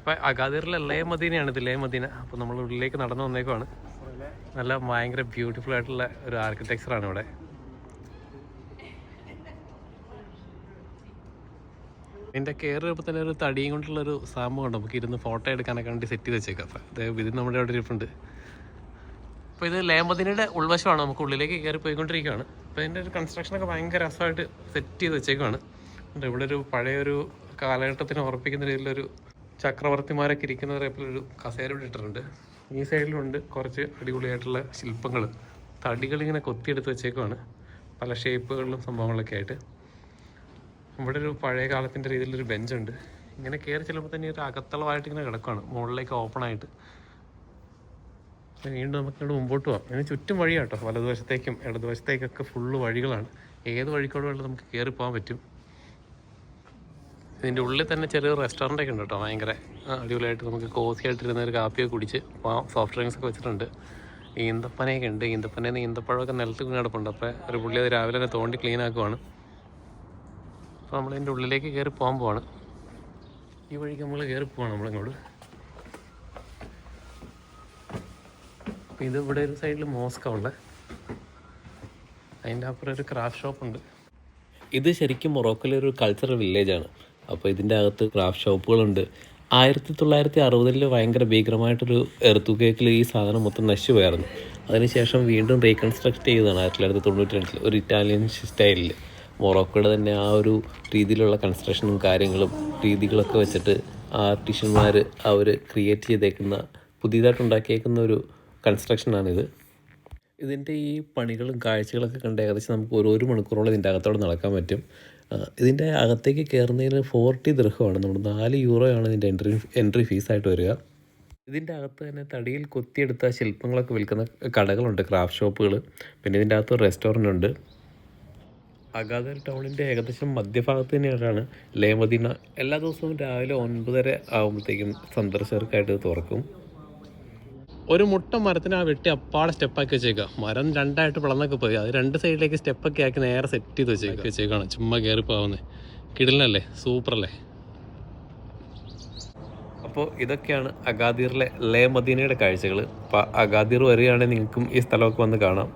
ഇപ്പം അഗാദിറിലെ ലേ മദീനയാണ് ഇത്, ലേ മദീന. അപ്പോൾ നമ്മൾ ഉള്ളിലേക്ക് നടന്നു വന്നേക്കുവാണ്. നല്ല ഭയങ്കര ബ്യൂട്ടിഫുൾ ആയിട്ടുള്ള ഒരു ആർക്കിടെക്ചറാണ് ഇവിടെ. ഇതിൻ്റെ കയറി വരുമ്പോൾ തന്നെ ഒരു തടിയും കൊണ്ടുള്ളൊരു സംഭവം ഉണ്ട്, നമുക്ക് ഇരുന്ന് ഫോട്ടോ എടുക്കാനൊക്കെ വേണ്ടി സെറ്റ് ചെയ്ത് വെച്ചേക്കാം. അപ്പം ഇത് നമ്മുടെ അവിടെ ഇരിപ്പുണ്ട്. അപ്പോൾ ഇത് ലേ മദീനയുടെ ഉൾവശമാണ്, നമുക്ക് ഉള്ളിലേക്ക് കയറി പോയിക്കൊണ്ടിരിക്കുകയാണ്. അപ്പോൾ ഇതിൻ്റെ ഒരു കൺസ്ട്രക്ഷനൊക്കെ ഭയങ്കര രസമായിട്ട് സെറ്റ് ചെയ്ത് വെച്ചേക്കുവാണ്. ഇവിടെ ഒരു പഴയൊരു കാലഘട്ടത്തിന് ഉറപ്പിക്കുന്ന രീതിയിലൊരു ചക്രവർത്തിമാരൊക്കെ ഇരിക്കുന്ന ടൈപ്പിലൊരു കസേര ഇട്ടിട്ടുണ്ട്. ഈ സൈഡിലുണ്ട് കുറച്ച് അടിപൊളിയായിട്ടുള്ള ശില്പങ്ങൾ, തടികളിങ്ങനെ കൊത്തിയെടുത്ത് വെച്ചേക്കുവാണ് പല ഷേപ്പുകളിലും സംഭവങ്ങളൊക്കെ ആയിട്ട്. ഇവിടെ ഒരു പഴയ കാലത്തിൻ്റെ രീതിയിലൊരു ബെഞ്ചുണ്ട്. ഇങ്ങനെ കയറി ചെല്ലുമ്പോൾ തന്നെ ഒരു അകത്തളമായിട്ട് ഇങ്ങനെ കിടക്കുകയാണ്, മുകളിലേക്ക് ഓപ്പണായിട്ട്. വീണ്ടും നമുക്കിവിടെ മുമ്പോട്ട് പോകാം. ഇതിന് ചുറ്റും വഴിയാട്ടോ, വലതുവശത്തേക്കും ഇടതുവശത്തേക്കൊക്കെ ഫുള്ള് വഴികളാണ്. ഏത് വഴിക്കോട് വേണമെങ്കിലും നമുക്ക് കയറി പോകാൻ പറ്റും. ഇതിൻ്റെ ഉള്ളിൽ തന്നെ ചെറിയൊരു റെസ്റ്റോറൻ്റൊക്കെ ഉണ്ട് കേട്ടോ, ഭയങ്കര അടിപൊളിയായിട്ട് നമുക്ക് കോസി ആയിട്ടിരുന്ന ഒരു കാപ്പിയൊക്കെ കുടിച്ച് സോഫ്റ്റ് ഡ്രിങ്ക്സ് ഒക്കെ വെച്ചിട്ടുണ്ട്. ഈന്തപ്പനയൊക്കെ ഉണ്ട്. ഈന്തപ്പനയിൽ ഈന്തപ്പഴമൊക്കെ നിലത്ത് വീണ് കിടപ്പുണ്ട്. അപ്പോൾ ഒരു പുള്ളി അത് രാവിലെ തന്നെ തോണ്ടി ക്ലീൻ ആക്കുവാണ്. അപ്പോൾ നമ്മളിതിൻ്റെ ഉള്ളിലേക്ക് കയറി പോകാൻ പോവാണ്. ഈ വഴിക്ക് നമ്മൾ കയറി പോവാണ് നമ്മളിങ്ങോട്ട്. അപ്പോൾ ഇത് ഇവിടെ ഒരു സൈഡിൽ മോസ്കാണ് ഉള്ളത്, അതിൻ്റെ അപ്പുറം ഒരു ക്രാഫ്റ്റ് ഷോപ്പുണ്ട്. ഇത് ശരിക്കും മൊറോക്കോയിലെ ഒരു കൾച്ചറൽ വില്ലേജാണ്. അപ്പോൾ ഇതിൻ്റെ അകത്ത് ക്രാഫ്റ്റ് ഷോപ്പുകളുണ്ട്. 1960 ഭയങ്കര ഭീകരമായിട്ടൊരു എർത്തുകേക്കിൽ ഈ സാധനം മൊത്തം നശിച്ചു പോയായിരുന്നു. അതിനുശേഷം വീണ്ടും റീകൺസ്ട്രക്ട് ചെയ്തതാണ് 1992 ഒരു ഇറ്റാലിയൻ സ്റ്റൈലിൽ. മൊറോക്കോയുടെ തന്നെ ആ ഒരു രീതിയിലുള്ള കൺസ്ട്രക്ഷനും കാര്യങ്ങളും രീതികളൊക്കെ വെച്ചിട്ട് ആർട്ടിഷ്യന്മാർ അവർ ക്രിയേറ്റ് ചെയ്തേക്കുന്ന പുതിയതായിട്ടുണ്ടാക്കിയേക്കുന്ന ഒരു കൺസ്ട്രക്ഷനാണിത്. ഇതിൻ്റെ ഈ പണികളും കാഴ്ചകളൊക്കെ കണ്ട് ഏകദേശം നമുക്ക് ഒരു മണിക്കൂറോളം ഇതിൻ്റെ അകത്തോടെ നടക്കാൻ പറ്റും. ഇതിൻ്റെ അകത്തേക്ക് കയറുന്നതിന് 40 ദിർഹമാണ്, നമ്മുടെ 4 യൂറോയാണ് ഇതിൻ്റെ എൻട്രി ഫീസായിട്ട് വരിക. ഇതിൻ്റെ അകത്ത് തന്നെ തടിയിൽ കൊത്തിയെടുത്ത ശില്പങ്ങളൊക്കെ വിൽക്കുന്ന കടകളുണ്ട്, ക്രാഫ്റ്റ് ഷോപ്പുകൾ. പിന്നെ ഇതിൻ്റെ അകത്ത് ഒരു റെസ്റ്റോറൻ്റ് ഉണ്ട്. അഗാദിർ ടൗണിൻ്റെ ഏകദേശം മധ്യഭാഗത്ത് തന്നെയാണ് ലേ മദീന. എല്ലാ ദിവസവും രാവിലെ 9:30 ആകുമ്പോഴത്തേക്കും സന്ദർശകർക്കായിട്ട് തുറക്കും. ഒരു മുട്ട മരത്തിന് ആ വെട്ടി അപ്പാടെ സ്റ്റെപ്പാക്കി വെച്ചേക്കാം. മരം രണ്ടായിട്ട് പിളന്നൊക്കെ പോയി, അത് രണ്ട് സൈഡിലേക്ക് സ്റ്റെപ്പൊക്കെ ആക്കി നേരെ സെറ്റ് ചെയ്ത് വെച്ചേക്കാണ്. ചുമ്മാ കയറി പോകാവുന്നത്. കിടിലല്ലേ, സൂപ്പറല്ലേ. അപ്പോൾ ഇതൊക്കെയാണ് അഗാദിറിലെ ലേ മദീനയുടെ കാഴ്ചകൾ. അപ്പോൾ അഗാദിർ വരികയാണെങ്കിൽ നിങ്ങൾക്കും ഈ സ്ഥലമൊക്കെ വന്ന് കാണാം.